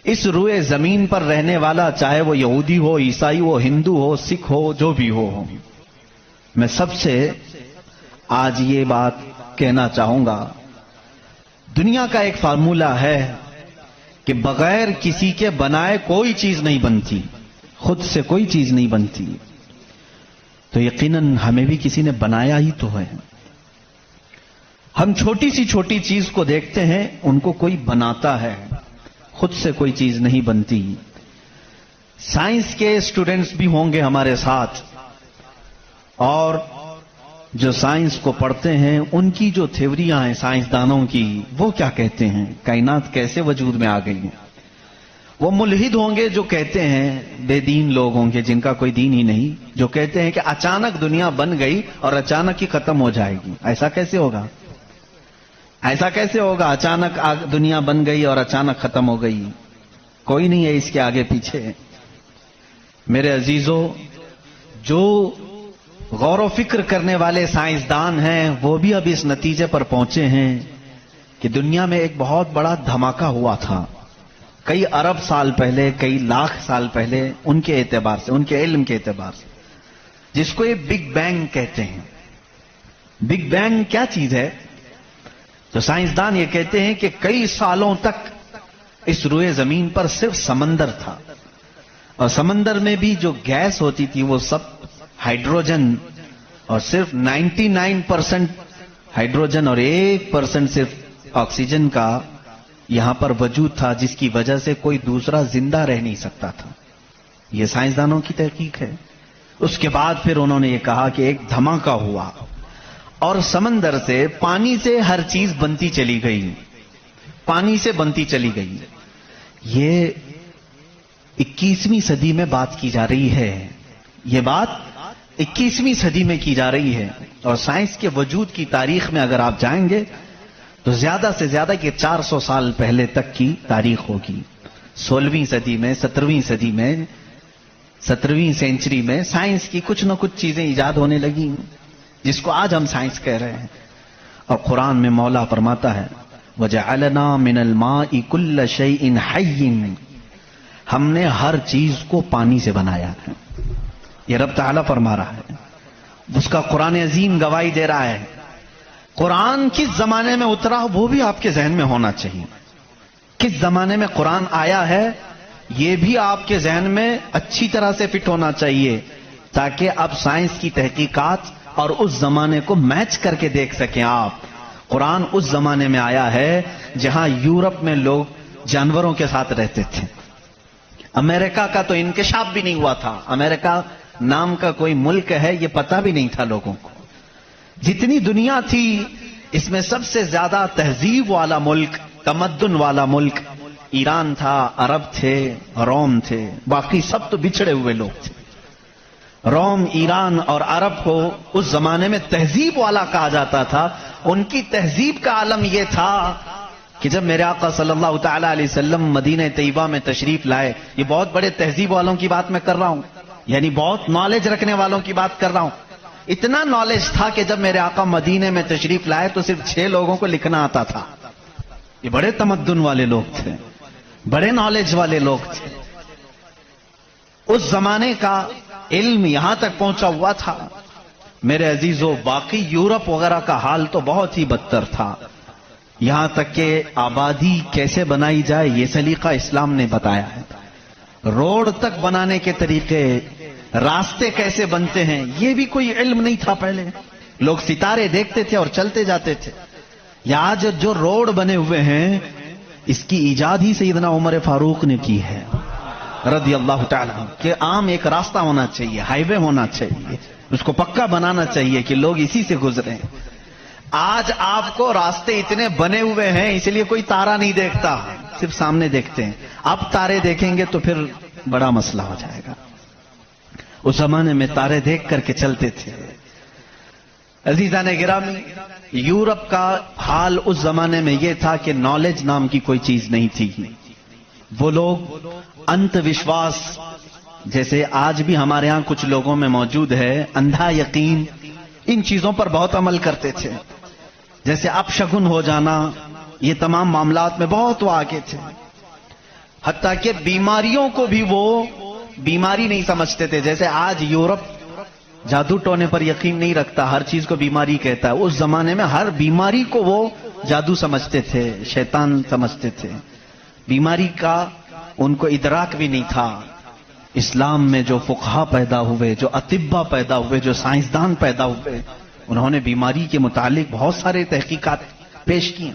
اس روئے زمین پر رہنے والا، چاہے وہ یہودی ہو، عیسائی ہو، ہندو ہو، سکھ ہو، جو بھی ہو، میں سب سے آج یہ بات کہنا چاہوں گا، دنیا کا ایک فارمولہ ہے کہ بغیر کسی کے بنائے کوئی چیز نہیں بنتی، خود سے کوئی چیز نہیں بنتی، تو یقیناً ہمیں بھی کسی نے بنایا ہی تو ہے۔ ہم چھوٹی سی چھوٹی چیز کو دیکھتے ہیں، ان کو کوئی بناتا ہے، خود سے کوئی چیز نہیں بنتی۔ سائنس کے اسٹوڈنٹس بھی ہوں گے ہمارے ساتھ، اور جو سائنس کو پڑھتے ہیں ان کی جو تھیوریاں ہیں سائنسدانوں کی، وہ کیا کہتے ہیں، کائنات کیسے وجود میں آ گئی ہیں۔ وہ ملحد ہوں گے جو کہتے ہیں، بے دین لوگ ہوں گے جن کا کوئی دین ہی نہیں، جو کہتے ہیں کہ اچانک دنیا بن گئی اور اچانک ہی ختم ہو جائے گی۔ ایسا کیسے ہوگا؟ ایسا کیسے ہوگا؟ اچانک دنیا بن گئی اور اچانک ختم ہو گئی، کوئی نہیں ہے اس کے آگے پیچھے۔ میرے عزیزو، جو غور و فکر کرنے والے سائنسدان ہیں وہ بھی اب اس نتیجے پر پہنچے ہیں کہ دنیا میں ایک بہت بڑا دھماکہ ہوا تھا کئی ارب سال پہلے، کئی لاکھ سال پہلے، ان کے اعتبار سے، ان کے علم کے اعتبار سے، جس کو یہ بگ بینگ کہتے ہیں۔ بگ بینگ کیا چیز ہے؟ تو سائنسدان یہ کہتے ہیں کہ کئی سالوں تک اس روئے زمین پر صرف سمندر تھا، اور سمندر میں بھی جو گیس ہوتی تھی وہ سب ہائیڈروجن، اور صرف 99% ہائیڈروجن اور 1% صرف آکسیجن کا یہاں پر وجود تھا، جس کی وجہ سے کوئی دوسرا زندہ رہ نہیں سکتا تھا۔ یہ سائنسدانوں کی تحقیق ہے۔ اس کے بعد پھر انہوں نے یہ کہا کہ ایک دھماکہ ہوا، اور سمندر سے، پانی سے ہر چیز بنتی چلی گئی، پانی سے بنتی چلی گئی۔ یہ 21ویں صدی میں بات کی جا رہی ہے، یہ بات 21ویں صدی میں کی جا رہی ہے، اور سائنس کے وجود کی تاریخ میں اگر آپ جائیں گے تو زیادہ سے زیادہ کہ 400 سال پہلے تک کی تاریخ ہوگی۔ 16ویں صدی میں، 17ویں صدی میں، 17ویں سینچری میں سائنس کی کچھ نہ کچھ چیزیں ایجاد ہونے لگی، جس کو آج ہم سائنس کہہ رہے ہیں۔ اور قرآن میں مولا فرماتا ہے وَجَعَلْنَا مِنَ الْمَاءِ كُلَّ شَيْءٍ حَيٍّ، ہم نے ہر چیز کو پانی سے بنایا ہے۔ یہ رب تعالیٰ فرما رہا ہے، اس کا قرآن عظیم گواہی دے رہا ہے۔ قرآن کس زمانے میں اترا وہ بھی آپ کے ذہن میں ہونا چاہیے، کس زمانے میں قرآن آیا ہے یہ بھی آپ کے ذہن میں اچھی طرح سے فٹ ہونا چاہیے، تاکہ اب سائنس کی تحقیقات اور اس زمانے کو میچ کر کے دیکھ سکیں آپ۔ قرآن اس زمانے میں آیا ہے جہاں یورپ میں لوگ جانوروں کے ساتھ رہتے تھے، امریکہ کا تو انکشاف بھی نہیں ہوا تھا، امریکہ نام کا کوئی ملک ہے یہ پتہ بھی نہیں تھا لوگوں کو۔ جتنی دنیا تھی اس میں سب سے زیادہ تہذیب والا ملک، تمدن والا ملک ایران تھا، عرب تھے، روم تھے، باقی سب تو بچھڑے ہوئے لوگ تھے۔ روم، ایران اور عرب کو اس زمانے میں تہذیب والا کہا جاتا تھا۔ ان کی تہذیب کا عالم یہ تھا کہ جب میرے آقا صلی اللہ تعالی علیہ وسلم مدینہ طیبہ میں تشریف لائے، یہ بہت بڑے تہذیب والوں کی بات میں کر رہا ہوں، یعنی بہت نالج رکھنے والوں کی بات کر رہا ہوں۔ اتنا نالج تھا کہ جب میرے آقا مدینے میں تشریف لائے تو صرف 6 لوگوں کو لکھنا آتا تھا۔ یہ بڑے تمدن والے لوگ تھے، بڑے نالج والے لوگ تھے۔ اس زمانے کا علم یہاں تک پہنچا ہوا تھا میرے عزیزو، باقی یورپ وغیرہ کا حال تو بہت ہی بدتر تھا۔ یہاں تک کہ آبادی کیسے بنائی جائے یہ سلیقہ اسلام نے بتایا ہے، روڈ تک بنانے کے طریقے، راستے کیسے بنتے ہیں یہ بھی کوئی علم نہیں تھا پہلے۔ لوگ ستارے دیکھتے تھے اور چلتے جاتے تھے۔ یا آج جو روڈ بنے ہوئے ہیں اس کی ایجاد ہی سیدنا عمر فاروق نے کی ہے رضی اللہ تعالی عنہ، کہ عام ایک راستہ ہونا چاہیے، ہائی وے ہونا چاہیے، اس کو پکا بنانا چاہیے کہ لوگ اسی سے گزریں۔ آج آپ کو راستے اتنے بنے ہوئے ہیں اس لیے کوئی تارا نہیں دیکھتا، صرف سامنے دیکھتے ہیں۔ اب تارے دیکھیں گے تو پھر بڑا مسئلہ ہو جائے گا۔ اس زمانے میں تارے دیکھ کر کے چلتے تھے۔ عزیزان گرامی، یورپ کا حال اس زمانے میں یہ تھا کہ نالج نام کی کوئی چیز نہیں تھی۔ وہ لوگ انت وشواس، جیسے آج بھی ہمارے ہاں کچھ لوگوں میں موجود ہے، اندھا یقین، ان چیزوں پر بہت عمل کرتے تھے۔ جیسے اپشگن ہو جانا، یہ تمام معاملات میں بہت وہ آگے تھے۔ حتیٰ کہ بیماریوں کو بھی وہ بیماری نہیں سمجھتے تھے. جیسے آج یورپ جادو ٹونے پر یقین نہیں رکھتا، ہر چیز کو بیماری کہتا ہے. اس زمانے میں ہر بیماری کو وہ جادو سمجھتے تھے، شیطان سمجھتے تھے. بیماری کا ان کو ادراک بھی نہیں تھا. اسلام میں جو فقہا پیدا ہوئے، جو اطباء پیدا ہوئے، جو سائنسدان پیدا ہوئے، انہوں نے بیماری کے متعلق بہت سارے تحقیقات پیش کی.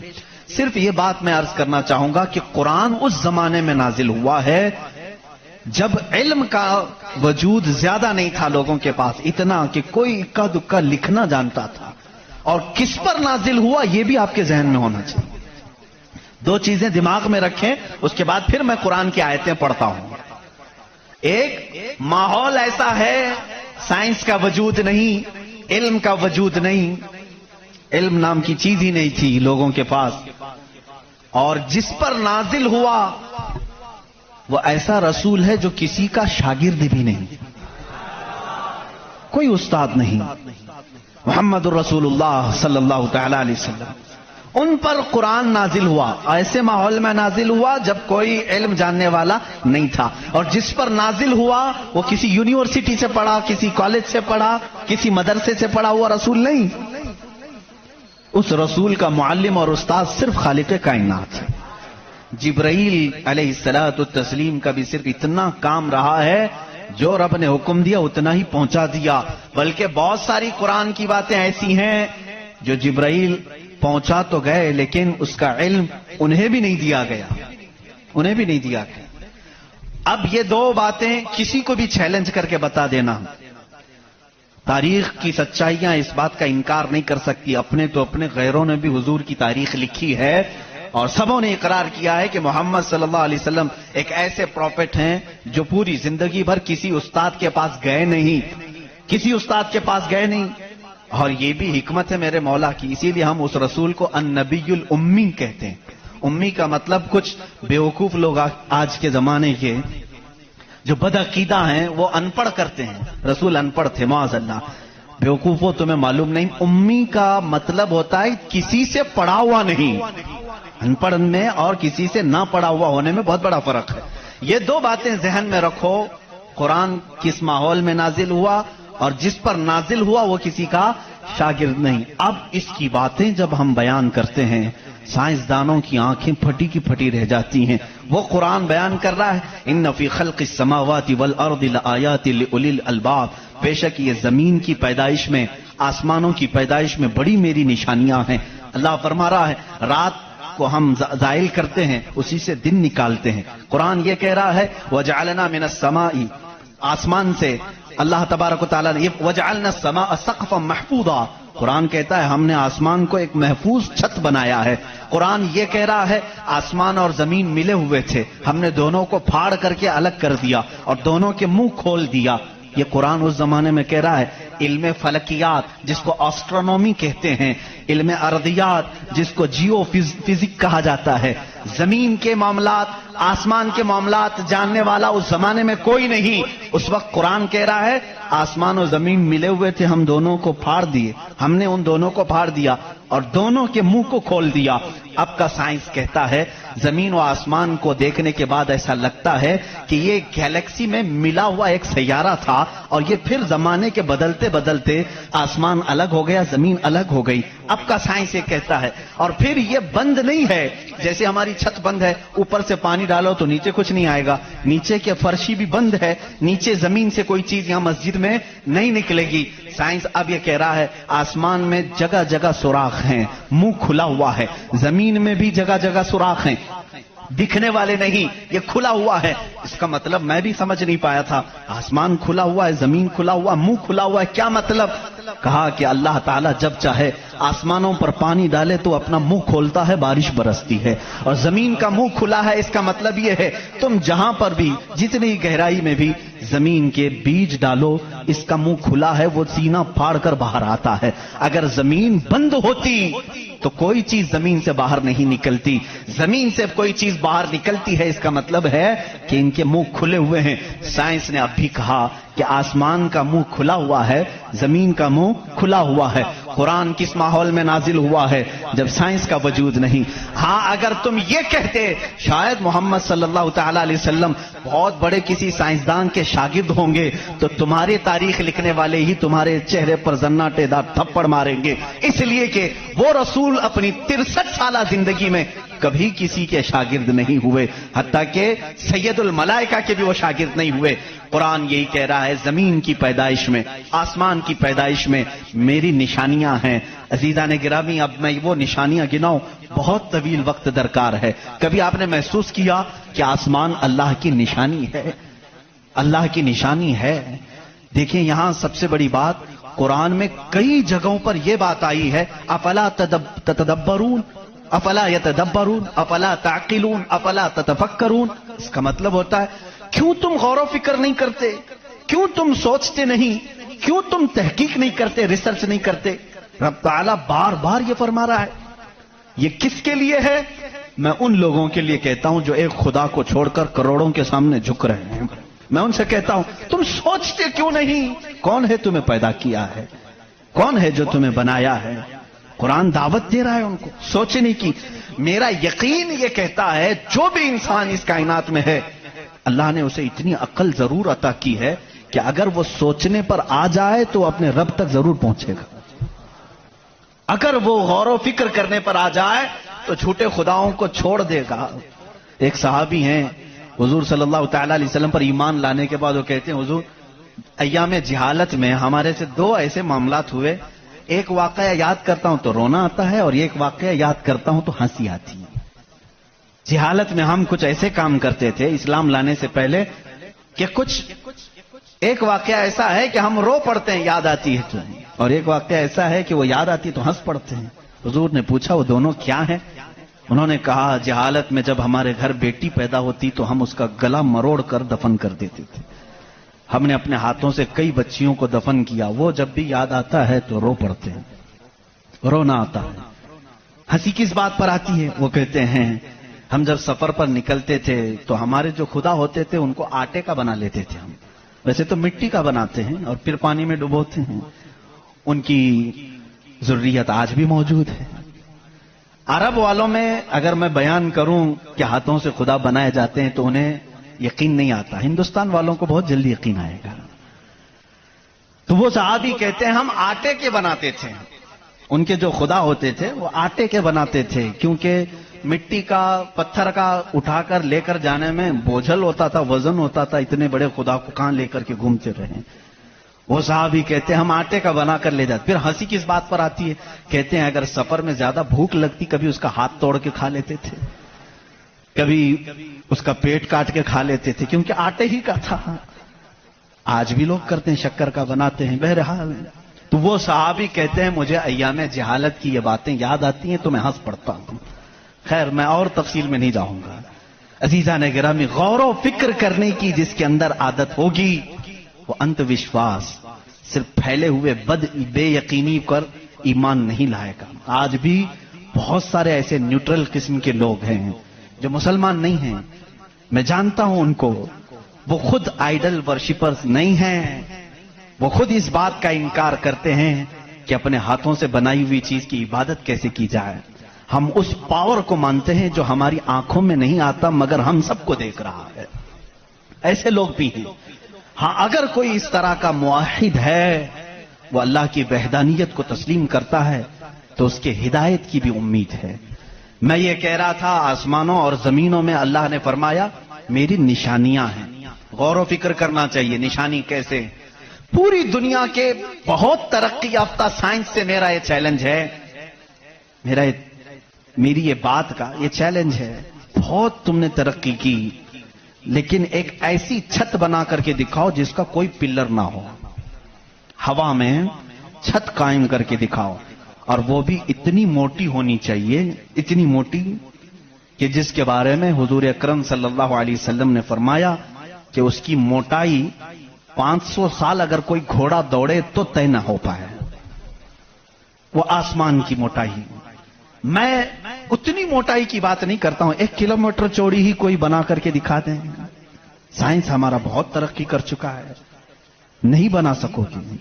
صرف یہ بات میں عرض کرنا چاہوں گا کہ قرآن اس زمانے میں نازل ہوا ہے جب علم کا وجود زیادہ نہیں تھا لوگوں کے پاس، اتنا کہ کوئی اکا دکا لکھنا جانتا تھا. اور کس پر نازل ہوا یہ بھی آپ کے ذہن میں ہونا چاہیے. دو چیزیں دماغ میں رکھیں، اس کے بعد پھر میں قرآن کی آیتیں پڑھتا ہوں. ایک ماحول ایسا ہے، سائنس کا وجود نہیں، علم کا وجود نہیں، علم نام کی چیز ہی نہیں تھی لوگوں کے پاس. اور جس پر نازل ہوا وہ ایسا رسول ہے جو کسی کا شاگرد بھی نہیں، کوئی استاد نہیں. محمد الرسول اللہ صلی اللہ تعالی علیہ وسلم، ان پر قرآن نازل ہوا. ایسے ماحول میں نازل ہوا جب کوئی علم جاننے والا نہیں تھا. اور جس پر نازل ہوا وہ کسی یونیورسٹی سے پڑھا، کسی کالج سے پڑھا، کسی مدرسے سے پڑھا ہوا رسول نہیں. اس رسول کا معلم اور استاد صرف خالق کائنات ہے. جبرائیل علیہ الصلوۃ والتسلیم کا بھی صرف اتنا کام رہا ہے، جو رب نے حکم دیا اتنا ہی پہنچا دیا. بلکہ بہت ساری قرآن کی باتیں ایسی ہیں جو جبرائیل پہنچا تو گئے لیکن اس کا علم انہیں بھی نہیں دیا گیا، انہیں بھی نہیں دیا گیا. اب یہ دو باتیں کسی کو بھی چیلنج کر کے بتا دینا، تاریخ کی سچائیاں اس بات کا انکار نہیں کر سکتی. اپنے تو اپنے، غیروں نے بھی حضور کی تاریخ لکھی ہے اور سبوں نے اقرار کیا ہے کہ محمد صلی اللہ علیہ وسلم ایک ایسے پروفٹ ہیں جو پوری زندگی بھر کسی استاد کے پاس گئے نہیں، کسی استاد کے پاس گئے نہیں. اور یہ بھی حکمت ہے میرے مولا کی، اسی لیے ہم اس رسول کو النبی الامی کہتے ہیں. امی کا مطلب کچھ بیوقوف لوگ آج کے زمانے کے جو بدعقیدہ ہیں وہ ان پڑھ کرتے ہیں. رسول ان پڑھ تھے معاذ اللہ. بیوقوفوں تمہیں معلوم نہیں، امی کا مطلب ہوتا ہے کسی سے پڑھا ہوا نہیں. ان پڑھ میں اور کسی سے نہ پڑھا ہوا ہونے میں بہت بڑا فرق ہے. یہ دو باتیں ذہن میں رکھو. قرآن کس ماحول میں نازل ہوا اور جس پر نازل ہوا وہ کسی کا شاگرد نہیں. اب اس کی باتیں جب ہم بیان کرتے ہیں سائنسدانوں کی آنکھیں پھٹی کی پھٹی رہ جاتی ہیں. وہ قرآن بیان کر رہا ہے ان فی خلق السماوات والارض لآیات لأولی الالباب، بے شک یہ زمین کی پیدائش میں، آسمانوں کی پیدائش میں بڑی میری نشانیاں ہیں. اللہ فرما رہا ہے رات کو ہم زائل کرتے ہیں، اسی سے دن نکالتے ہیں. قرآن یہ کہہ رہا ہے وجعلنا من السماء، آسمان سے اللہ تبارک و تعالیٰ نے وجعلنا السماء سقفا محفوظا، قرآن کہتا ہے ہم نے آسمان کو ایک محفوظ چھت بنایا ہے. قرآن یہ کہہ رہا ہے آسمان اور زمین ملے ہوئے تھے، ہم نے دونوں کو پھاڑ کر کے الگ کر دیا اور دونوں کے منہ کھول دیا. یہ قرآن اس زمانے میں کہہ رہا ہے. علم فلکیات جس کو آسٹرونومی کہتے ہیں، علم ارضیات جس کو جیو فزک کہا جاتا ہے، زمین کے معاملات، آسمان کے معاملات جاننے والا اس زمانے میں کوئی نہیں. اس وقت قرآن کہہ رہا ہے آسمان و زمین ملے ہوئے تھے، ہم دونوں کو پھاڑ دیے، ہم نے ان دونوں کو پھاڑ دیا اور دونوں کے منہ کو کھول دیا. اب کا سائنس کہتا ہے زمین و آسمان کو دیکھنے کے بعد ایسا لگتا ہے کہ یہ گیلیکسی میں ملا ہوا ایک سیارہ تھا اور یہ پھر زمانے کے بدلتے بدلتے آسمان الگ ہو گیا، زمین الگ ہو گئی. اب کا سائنس یہ کہتا ہے. اور پھر یہ بند نہیں ہے، جیسے ہماری چھت بند ہے، اوپر سے پانی ڈالو تو نیچے کچھ نہیں آئے گا، نیچے کے فرشی بھی بند ہے، نیچے زمین سے کوئی چیز یہاں مسجد میں نہیں نکلے گی. سائنس اب یہ کہہ رہا ہے آسمان میں جگہ جگہ سوراخ ہیں، منہ کھلا ہوا ہے، زمین میں بھی جگہ جگہ سوراخ ہیں، دکھنے والے نہیں، یہ کھلا ہوا ہے. اس کا مطلب میں بھی سمجھ نہیں پایا تھا، آسمان کھلا ہوا ہے، زمین کھلا ہوا، منہ کھلا ہوا ہے، کیا مطلب؟ کہا کہ اللہ تعالیٰ جب چاہے آسمانوں پر پانی ڈالے تو اپنا منہ کھولتا ہے، بارش برستی ہے. اور زمین کا منہ کھلا ہے، اس کا مطلب یہ ہے تم جہاں پر بھی جتنی گہرائی میں بھی زمین کے بیج ڈالو، اس کا منہ کھلا ہے، وہ سینہ پھاڑ کر باہر آتا ہے. اگر زمین بند ہوتی تو کوئی چیز زمین سے باہر نہیں نکلتی، زمین سے کوئی چیز باہر نکلتی ہے، اس کا مطلب ہے کہ ان کے منہ کھلے ہوئے ہیں. سائنس نے اب بھی کہا کہ آسمان کا منہ کھلا ہوا ہے، زمین کا منہ کھلا ہوا ہے. قرآن کس ماحول میں نازل ہوا ہے؟ جب سائنس کا وجود نہیں. ہاں اگر تم یہ کہتے شاید محمد صلی اللہ تعالی علیہ وسلم بہت بڑے کسی سائنسدان کے شاگرد ہوں گے تو تمہاری تاریخ لکھنے والے ہی تمہارے چہرے پر زناٹے دار تھپڑ ماریں گے، اس لیے کہ وہ رسول اپنی 63 سالہ زندگی میں کبھی کسی کے شاگرد نہیں ہوئے، حتیٰ کہ سید الملائکہ کے بھی وہ شاگرد نہیں ہوئے. قرآن یہی کہہ رہا ہے زمین کی پیدائش میں، آسمان کی پیدائش میں میری نشانیاں ہیں. عزیزان گرامی، اب میں وہ نشانیاں گناؤں بہت طویل وقت درکار ہے. کبھی آپ نے محسوس کیا کہ آسمان اللہ کی نشانی ہے؟ اللہ کی نشانی ہے. دیکھیں یہاں سب سے بڑی بات، قرآن میں کئی جگہوں پر یہ بات آئی ہے، افلا تتدبرون، افلا یتدبرون، افلا تعقلون، افلا تتفکرون. اس کا مطلب ہوتا ہے کیوں تم غور و فکر نہیں کرتے، کیوں تم سوچتے نہیں، کیوں تم تحقیق نہیں کرتے، ریسرچ نہیں کرتے. رب تعالیٰ بار بار یہ فرما رہا ہے. یہ کس کے لیے ہے؟ میں ان لوگوں کے لیے کہتا ہوں جو ایک خدا کو چھوڑ کر کروڑوں کے سامنے جھک رہے ہیں. میں ان سے کہتا ہوں تم سوچتے کیوں نہیں؟ کون ہے تمہیں پیدا کیا ہے؟ کون ہے جو تمہیں بنایا ہے؟ قرآن دعوت دے رہا ہے ان کو سوچنے کی. میرا یقین یہ کہتا ہے جو بھی انسان اس کائنات میں ہے اللہ نے اسے اتنی عقل ضرور عطا کی ہے کہ اگر وہ سوچنے پر آ جائے تو اپنے رب تک ضرور پہنچے گا. اگر وہ غور و فکر کرنے پر آ جائے تو جھوٹے خداؤں کو چھوڑ دے گا. ایک صحابی ہیں حضور صلی اللہ تعالی علیہ وسلم پر ایمان لانے کے بعد وہ کہتے ہیں حضور ایام جہالت میں ہمارے سے 2 ایسے معاملات ہوئے، ایک واقعہ یاد کرتا ہوں تو رونا آتا ہے اور ایک واقعہ یاد کرتا ہوں تو ہنسی آتی ہے. جہالت میں ہم کچھ ایسے کام کرتے تھے اسلام لانے سے پہلے کہ ایک واقعہ ایسا ہے کہ ہم رو پڑتے ہیں یاد آتی ہے تو، اور ایک واقعہ ایسا ہے کہ وہ یاد آتی ہے تو ہنس پڑتے ہیں. حضور نے پوچھا وہ دونوں کیا ہیں؟ انہوں نے کہا جہالت میں جب ہمارے گھر بیٹی پیدا ہوتی تو ہم اس کا گلا مروڑ کر دفن کر دیتے تھے. ہم نے اپنے ہاتھوں سے کئی بچیوں کو دفن کیا، وہ جب بھی یاد آتا ہے تو رو پڑتے ہیں، رونا آتا ہے. ہنسی کس بات پر آتی ہے؟ وہ کہتے ہیں ہم جب سفر پر نکلتے تھے تو ہمارے جو خدا ہوتے تھے ان کو آٹے کا بنا لیتے تھے. ہم ویسے تو مٹی کا بناتے ہیں اور پھر پانی میں ڈبوتے ہیں. ان کی ضروریت آج بھی موجود ہے. عرب والوں میں اگر میں بیان کروں کہ ہاتھوں سے خدا بنائے جاتے ہیں تو انہیں یقین نہیں آتا. ہندوستان والوں کو بہت جلدی یقین آئے گا. تو وہ صحابی کہتے ہیں ہم آٹے کے بناتے تھے. ان کے جو خدا ہوتے تھے وہ آٹے کے بناتے تھے کیونکہ مٹی کا پتھر کا اٹھا کر لے کر جانے میں بوجھل ہوتا تھا، وزن ہوتا تھا. اتنے بڑے خدا کو کہاں لے کر کے گھومتے رہے. وہ صحابی کہتے ہیں ہم آٹے کا بنا کر لے جاتے. پھر ہنسی کس بات پر آتی ہے؟ کہتے ہیں اگر سفر میں زیادہ بھوک لگتی کبھی اس کا ہاتھ توڑ کے کھا لیتے تھے، کبھی اس کا پیٹ کاٹ کے کھا لیتے تھے کیونکہ آٹے ہی کا تھا. آج بھی لوگ کرتے ہیں، شکر کا بناتے ہیں. بہرحال تو وہ صحابی کہتے ہیں مجھے ایام جہالت کی یہ باتیں یاد آتی ہیں تو میں ہنس پڑتا ہوں. خیر میں اور تفصیل میں نہیں جاؤں گا. عزیزان گرامی، غور و فکر کرنے کی جس کے اندر عادت ہوگی وہ انت وشواس، صرف پھیلے ہوئے بے یقینی پر ایمان نہیں لائے گا. آج بھی بہت سارے ایسے نیوٹرل قسم کے لوگ ہیں جو مسلمان نہیں ہیں. میں جانتا ہوں ان کو. وہ خود آئیڈل ورشپرز نہیں ہیں. وہ خود اس بات کا انکار کرتے ہیں کہ اپنے ہاتھوں سے بنائی ہوئی چیز کی عبادت کیسے کی جائے. ہم اس پاور کو مانتے ہیں جو ہماری آنکھوں میں نہیں آتا مگر ہم سب کو دیکھ رہا ہے. ایسے لوگ بھی ہیں. ہاں اگر کوئی اس طرح کا موحد ہے، وہ اللہ کی وحدانیت کو تسلیم کرتا ہے تو اس کے ہدایت کی بھی امید ہے. میں یہ کہہ رہا تھا آسمانوں اور زمینوں میں اللہ نے فرمایا میری نشانیاں ہیں. غور و فکر کرنا چاہیے. نشانی کیسے؟ پوری دنیا کے بہت ترقی یافتہ سائنس سے میرا یہ چیلنج ہے، میری یہ بات کا یہ چیلنج ہے. بہت تم نے ترقی کی لیکن ایک ایسی چھت بنا کر کے دکھاؤ جس کا کوئی پلر نہ ہو. ہوا میں چھت قائم کر کے دکھاؤ، اور وہ بھی اتنی موٹی ہونی چاہیے، اتنی موٹی کہ جس کے بارے میں حضور اکرم صلی اللہ علیہ وسلم نے فرمایا کہ اس کی موٹائی 500 سال اگر کوئی گھوڑا دوڑے تو طے نہ ہو پائے. وہ آسمان کی موٹائی. میں اتنی موٹائی کی بات نہیں کرتا ہوں. 1 کلومیٹر چوڑی ہی کوئی بنا کر کے دکھا دیں. سائنس ہمارا بہت ترقی کر چکا ہے، نہیں بنا سکو گی.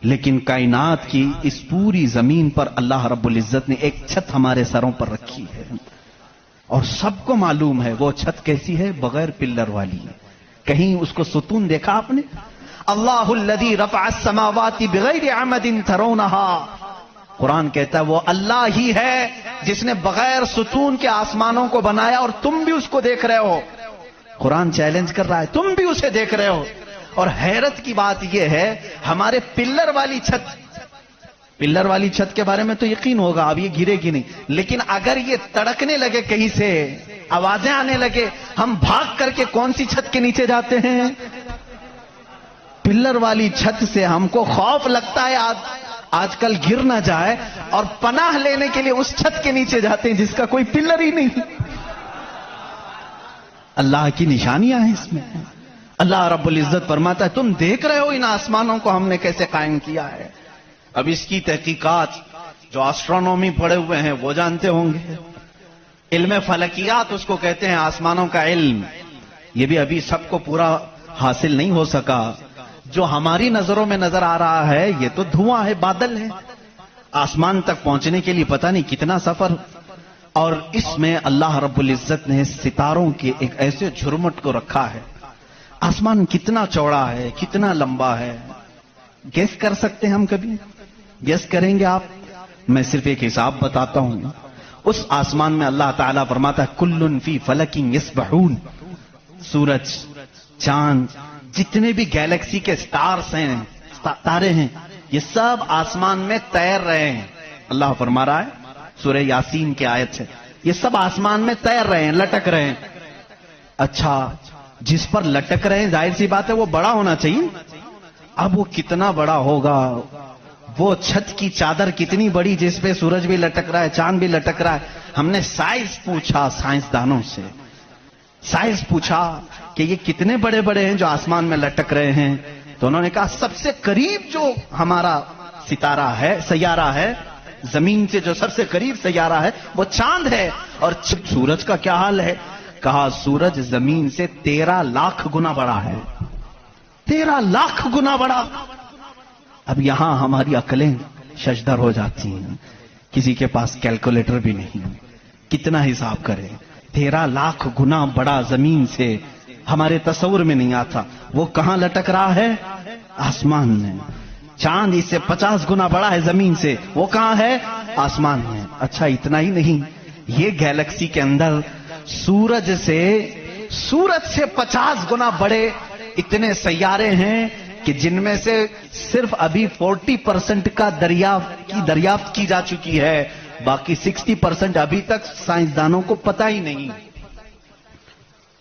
لیکن کائنات کی اس پوری زمین پر اللہ رب العزت نے ایک چھت ہمارے سروں پر رکھی ہے، اور سب کو معلوم ہے وہ چھت کیسی ہے، بغیر پلر والی. کہیں اس کو ستون دیکھا آپ نے؟ اللہ الذی رفع السماوات بغیر عمد ترونها. قرآن کہتا ہے وہ اللہ ہی ہے جس نے بغیر ستون کے آسمانوں کو بنایا، اور تم بھی اس کو دیکھ رہے ہو. قرآن چیلنج کر رہا ہے، تم بھی اسے دیکھ رہے ہو. اور حیرت کی بات یہ ہے، ہمارے پلر والی چھت کے بارے میں تو یقین ہوگا اب یہ گرے گی نہیں، لیکن اگر یہ تڑکنے لگے، کہیں سے آوازیں آنے لگے، ہم بھاگ کر کے کون سی چھت کے نیچے جاتے ہیں؟ پلر والی چھت سے ہم کو خوف لگتا ہے آج کل گر نہ جائے، اور پناہ لینے کے لیے اس چھت کے نیچے جاتے ہیں جس کا کوئی پلر ہی نہیں. اللہ کی نشانیاں ہیں اس میں. اللہ رب العزت فرماتا ہے تم دیکھ رہے ہو ان آسمانوں کو ہم نے کیسے قائم کیا ہے. اب اس کی تحقیقات جو ایسٹرونومی پڑھے ہوئے ہیں وہ جانتے ہوں گے. علم فلکیات اس کو کہتے ہیں، آسمانوں کا علم. یہ بھی ابھی سب کو پورا حاصل نہیں ہو سکا. جو ہماری نظروں میں نظر آ رہا ہے یہ تو دھواں ہے، بادل ہے. آسمان تک پہنچنے کے لیے پتہ نہیں کتنا سفر. اور اس میں اللہ رب العزت نے ستاروں کے ایک ایسے جھرمٹ کو رکھا ہے. آسمان کتنا چوڑا ہے، کتنا لمبا ہے، گیس کر سکتے ہیں ہم؟ کبھی گیس کریں گے آپ؟ میں صرف ایک حساب بتاتا ہوں. اس آسمان میں اللہ تعالیٰ فرماتا ہے کل فی فلک یسبحون. سورج، چاند، جتنے بھی گیلیکسی کے سٹارز ہیں، تارے ہیں، یہ سب آسمان میں تیر رہے ہیں. اللہ فرما رہا ہے سورہ یاسین کی آیت ہے، یہ سب آسمان میں تیر رہے ہیں، لٹک رہے ہیں. اچھا، جس پر لٹک رہے ہیں ظاہر سی بات ہے وہ بڑا ہونا چاہیے. اب وہ کتنا بڑا ہوگا؟ وہ چھت کی چادر کتنی بڑی جس پہ سورج بھی لٹک رہا ہے، چاند بھی لٹک رہا ہے. ہم نے سائز پوچھا سائنسدانوں سے، سائز پوچھا کہ یہ کتنے بڑے بڑے ہیں جو آسمان میں لٹک رہے ہیں. تو انہوں نے کہا سب سے قریب جو ہمارا ستارہ ہے، سیارہ ہے، زمین سے جو سب سے قریب سیارہ ہے وہ چاند ہے. اور سورج کا کیا حال ہے؟ کہا سورج زمین سے 13 لاکھ گنا بڑا ہے. 13 لاکھ گنا بڑا. اب یہاں ہماری عقلیں ششدر ہو جاتی ہیں. کسی کے پاس کیلکولیٹر بھی نہیں، کتنا حساب کرے. 13 لاکھ گنا بڑا زمین سے، ہمارے تصور میں نہیں آتا. وہ کہاں لٹک رہا ہے؟ آسمان میں. چاند اس سے 50 گنا بڑا ہے زمین سے، وہ کہاں ہے؟ آسمان میں. اچھا اتنا ہی نہیں، یہ گیلیکسی کے اندر سورج سے 50 گنا بڑے اتنے سیارے ہیں کہ جن میں سے صرف ابھی 40% کا دریافت کی جا چکی ہے، باقی 60% ابھی تک سائنسدانوں کو پتہ ہی نہیں.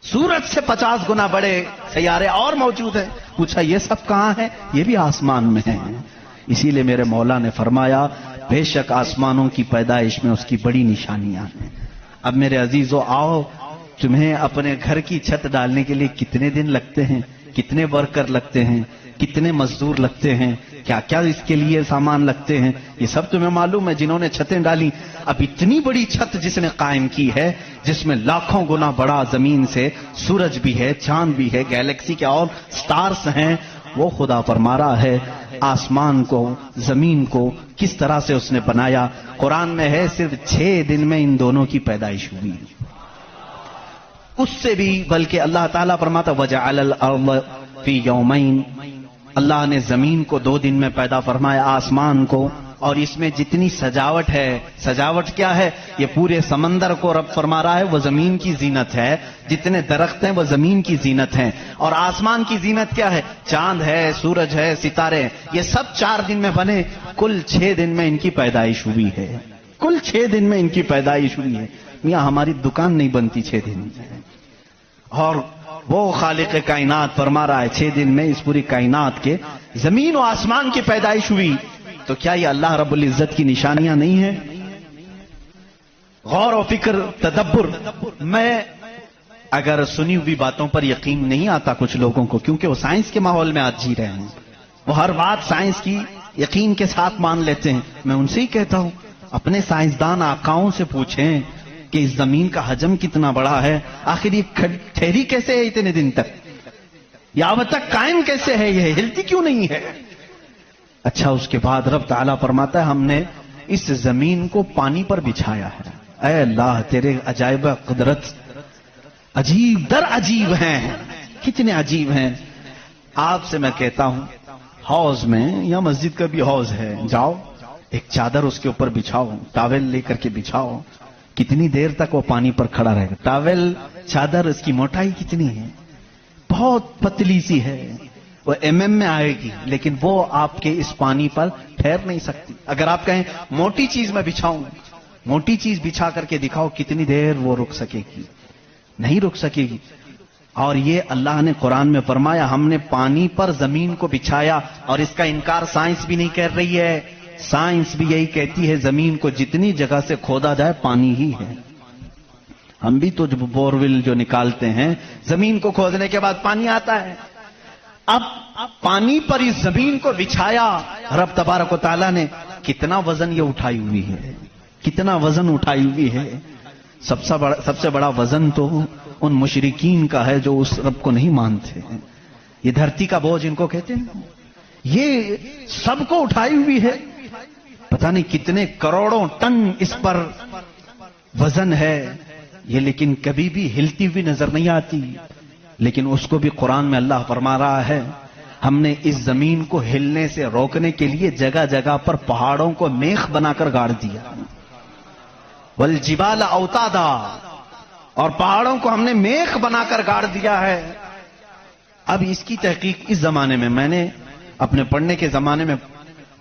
سورج سے 50 گنا بڑے سیارے اور موجود ہیں. پوچھا یہ سب کہاں ہے؟ یہ بھی آسمان میں ہیں. اسی لیے میرے مولا نے فرمایا بے شک آسمانوں کی پیدائش میں اس کی بڑی نشانیاں ہیں. اب میرے عزیزو آؤ، تمہیں اپنے گھر کی چھت ڈالنے کے لیے کتنے دن لگتے ہیں، کتنے ورکر لگتے ہیں، کتنے مزدور لگتے ہیں، کیا کیا اس کے لیے سامان لگتے ہیں، یہ سب تمہیں معلوم ہے جنہوں نے چھتیں ڈالی. اب اتنی بڑی چھت جس نے قائم کی ہے، جس میں لاکھوں گنا بڑا زمین سے سورج بھی ہے، چاند بھی ہے، گیلیکسی کے اور سٹارز ہیں، وہ خدا فرما رہا ہے آسمان کو، زمین کو کس طرح سے اس نے بنایا. قرآن میں ہے صرف 6 دن میں ان دونوں کی پیدائش ہوئی. اس سے بھی بلکہ اللہ تعالیٰ فرماتا وَجَعَلَ الْأَرْضَ فِي يَوْمَيْنِ. اللہ نے زمین کو 2 دن میں پیدا فرمایا، آسمان کو. اور اس میں جتنی سجاوٹ ہے، سجاوٹ کیا ہے؟ یہ پورے سمندر کو رب فرما رہا ہے وہ زمین کی زینت ہے. جتنے درخت ہیں وہ زمین کی زینت ہیں. اور آسمان کی زینت کیا ہے؟ چاند ہے، سورج ہے، ستارے ہیں. یہ سب 4 دن میں بنے. کل 6 دن میں ان کی پیدائش ہوئی ہے. کل 6 دن میں ان کی پیدائش ہوئی ہے. میاں ہماری دکان نہیں بنتی 6 دن میں. اور وہ خالق کائنات فرما رہا ہے 6 دن میں اس پوری کائنات کے زمین و آسمان کی پیدائش ہوئی. تو کیا یہ اللہ رب العزت کی نشانیاں نہیں ہیں؟ غور و فکر، تدبر. میں اگر سنی ہوئی باتوں پر یقین نہیں آتا کچھ لوگوں کو، کیونکہ وہ سائنس کے ماحول میں آج جی رہے ہیں، وہ ہر بات سائنس کی یقین کے ساتھ مان لیتے ہیں. میں ان سے ہی کہتا ہوں اپنے سائنسدان آقاؤں سے پوچھیں کہ اس زمین کا حجم کتنا بڑا ہے، آخر یہ ٹھہری کیسے ہے اتنے دن تک، یا اب تک قائم کیسے ہے، یہ ہلتی کیوں نہیں ہے؟ اچھا اس کے بعد رب تعالیٰ فرماتا ہے ہم نے اس زمین کو پانی پر بچھایا ہے. اے اللہ تیرے عجائب قدرت عجیب در عجیب ہیں. کتنے عجیب ہیں. آپ سے میں کہتا ہوں حوض میں یا مسجد کا بھی حوض ہے, جاؤ ایک چادر اس کے اوپر بچھاؤ, ٹاول لے کر کے بچھاؤ, کتنی دیر تک وہ پانی پر کھڑا رہے گا. ٹاول چادر اس کی موٹائی کتنی ہے, بہت پتلی سی ہے, وہ میں آئے گی, لیکن وہ آپ کے اس پانی پر ٹھہر نہیں سکتی. اگر آپ کہیں موٹی چیز میں بچھاؤں, موٹی چیز بچھا کر کے دکھاؤ کتنی دیر وہ رک سکے گی, نہیں رک سکے گی. اور یہ اللہ نے قرآن میں فرمایا ہم نے پانی پر زمین کو بچھایا, اور اس کا انکار سائنس بھی نہیں کر رہی ہے. سائنس بھی یہی کہتی ہے زمین کو جتنی جگہ سے کھودا جائے پانی ہی ہے. ہم بھی تو بورول جو نکالتے ہیں زمین کو کھودنے کے بعد پانی آتا ہے. اب پانی پر اس زمین کو بچھایا رب تبارک و تعالیٰ نے, کتنا وزن یہ اٹھائی ہوئی ہے, کتنا وزن اٹھائی ہوئی ہے. سب سے بڑا وزن تو ان مشرکین کا ہے جو اس رب کو نہیں مانتے. یہ دھرتی کا بوجھ ان کو کہتے ہیں, یہ سب کو اٹھائی ہوئی ہے. پتہ نہیں کتنے کروڑوں ٹن اس پر وزن ہے یہ, لیکن کبھی بھی ہلتی ہوئی نظر نہیں آتی. لیکن اس کو بھی قرآن میں اللہ فرما رہا ہے ہم نے اس زمین کو ہلنے سے روکنے کے لیے جگہ جگہ پر پہاڑوں کو میخ بنا کر گاڑ دیا. والجبال اوتادا, اور پہاڑوں کو ہم نے میخ بنا کر گاڑ دیا ہے. اب اس کی تحقیق اس زمانے میں نے اپنے پڑھنے کے زمانے میں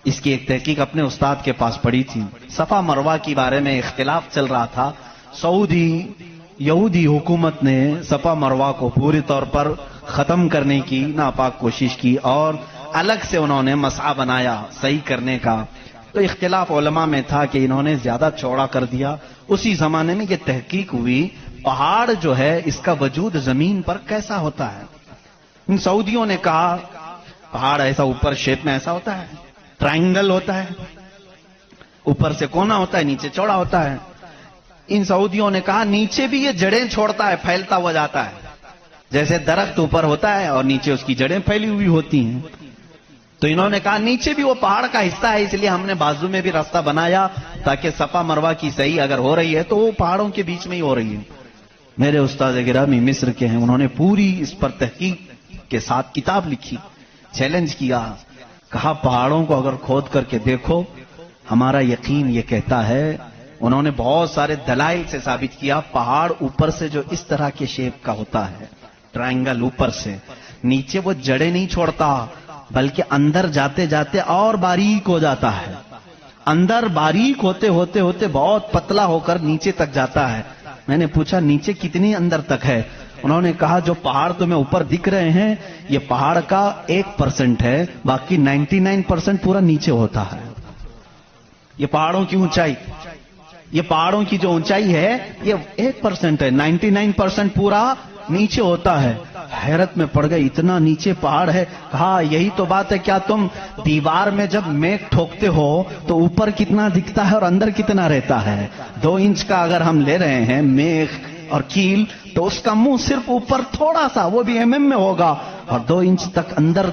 اس کی ایک تحقیق اپنے استاد کے پاس پڑھی تھی. صفا مروہ کے بارے میں اختلاف چل رہا تھا. سعودی یہودی حکومت نے صفا مروہ کو پوری طور پر ختم کرنے کی ناپاک کوشش کی اور الگ سے انہوں نے مسعی بنایا صحیح کرنے کا. تو اختلاف علماء میں تھا کہ انہوں نے زیادہ چوڑا کر دیا. اسی زمانے میں یہ تحقیق ہوئی پہاڑ جو ہے اس کا وجود زمین پر کیسا ہوتا ہے. ان سعودیوں نے کہا پہاڑ ایسا اوپر شیپ میں ایسا ہوتا ہے, ٹرائنگل ہوتا ہے, اوپر سے کونا ہوتا ہے, نیچے چوڑا ہوتا ہے. ان سعودیوں نے کہا نیچے بھی یہ جڑیں چھوڑتا ہے, پھیلتا ہوا جاتا ہے, جیسے درخت اوپر ہوتا ہے اور نیچے اس کی جڑیں پھیلی ہوئی ہوتی ہیں. تو انہوں نے کہا نیچے بھی وہ پہاڑ کا حصہ ہے, اس لیے ہم نے بازو میں بھی راستہ بنایا تاکہ صفا مروہ کی صحیح اگر ہو رہی ہے تو وہ پہاڑوں کے بیچ میں ہی ہو رہی ہے. میرے استاد گرامی مصر کے ہیں, انہوں نے پوری اس پر تحقیق کے ساتھ کتاب لکھی, چیلنج کیا, کہا پہاڑوں کو اگر کھود کر کے دیکھو ہمارا یقین یہ کہتا ہے. انہوں نے بہت سارے دلائل سے ثابت کیا پہاڑ اوپر سے جو اس طرح کے شیپ کا ہوتا ہے, ٹرائنگل اوپر سے, نیچے وہ جڑیں نہیں چھوڑتا بلکہ اندر جاتے جاتے اور باریک ہو جاتا ہے. اندر باریک ہوتے ہوتے ہوتے بہت پتلا ہو کر نیچے تک جاتا ہے. میں نے پوچھا نیچے کتنی اندر تک ہے؟ انہوں نے کہا جو پہاڑ تمہیں اوپر دکھ رہے ہیں یہ پہاڑ کا 1% ہے, باقی 99% پورا نیچے ہوتا ہے. یہ پہاڑوں کی اونچائی, یہ پہاڑوں کی جو اونچائی ہے یہ 1% ہے, 99% پورا نیچے ہوتا ہے. حیرت میں پڑ گئی, اتنا نیچے پہاڑ ہے. کہا یہی تو بات ہے, کیا تم دیوار میں جب میخ ٹھوکتے ہو تو اوپر کتنا دکھتا ہے اور اندر کتنا رہتا ہے؟ 2 انچ کا اگر ہم لے رہے ہیں میخ اور کیل تو اس کا منہ صرف اوپر تھوڑا سا, وہ بھی میں ہوگا, اور 2 انچ تک اندر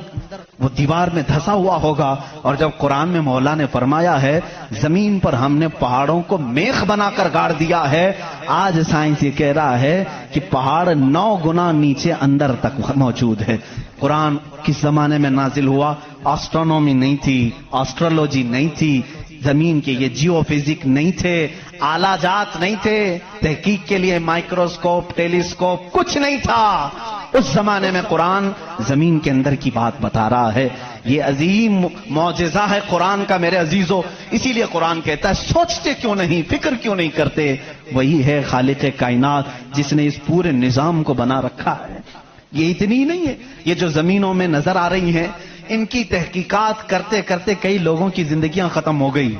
وہ دیوار میں دھسا ہوا ہوگا. اور جب قرآن میں مولا نے فرمایا ہے زمین پر ہم نے پہاڑوں کو میخ بنا کر گاڑ دیا ہے, آج سائنس یہ کہہ رہا ہے کہ پہاڑ 9 گنا نیچے اندر تک موجود ہے. قرآن کس زمانے میں نازل ہوا؟ آسٹرونومی نہیں تھی, آسٹرولوجی نہیں تھی, زمین کے یہ جیو فزک نہیں تھے, آلہ جات نہیں تھے, تحقیق کے لیے مائکروسکوپ ٹیلیسکوپ کچھ نہیں تھا. اس زمانے میں قرآن زمین کے اندر کی بات بتا رہا ہے. یہ عظیم معجزہ ہے قرآن کا میرے عزیزو. اسی لیے قرآن کہتا ہے سوچتے کیوں نہیں, فکر کیوں نہیں کرتے؟ وہی ہے خالق کائنات جس نے اس پورے نظام کو بنا رکھا ہے. یہ اتنی ہی نہیں ہے, یہ جو زمینوں میں نظر آ رہی ہیں ان کی تحقیقات کرتے کرتے کئی لوگوں کی زندگیاں ختم ہو گئی.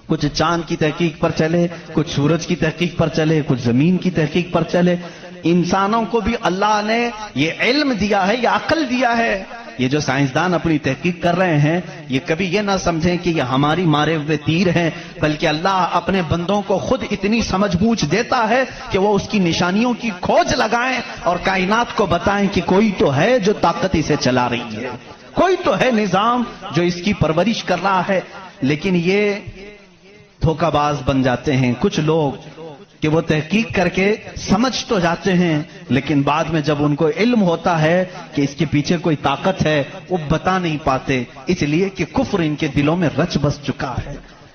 کچھ چاند کی تحقیق پر چلے, کچھ سورج کی تحقیق پر چلے, کچھ زمین کی تحقیق پر چلے. انسانوں کو بھی اللہ نے یہ علم دیا ہے, یہ عقل دیا ہے. یہ جو سائنسدان اپنی تحقیق کر رہے ہیں یہ کبھی یہ نہ سمجھیں کہ یہ ہماری مارے ہوئے تیر ہیں, بلکہ اللہ اپنے بندوں کو خود اتنی سمجھ بوجھ دیتا ہے کہ وہ اس کی نشانیوں کی کھوج لگائیں اور کائنات کو بتائیں کہ کوئی تو ہے جو طاقت اسے چلا رہی ہے. کوئی تو ہے نظام جو اس کی پرورش کر رہا ہے، لیکن یہ دھوکہ باز بن جاتے ہیں کچھ لوگ کہ وہ تحقیق کر کے سمجھ تو جاتے ہیں، لیکن بعد میں جب ان کو علم ہوتا ہے کہ اس کے پیچھے کوئی طاقت ہے، وہ بتا نہیں پاتے، اس لیے کہ کفر ان کے دلوں میں رچ بس چکا ہے۔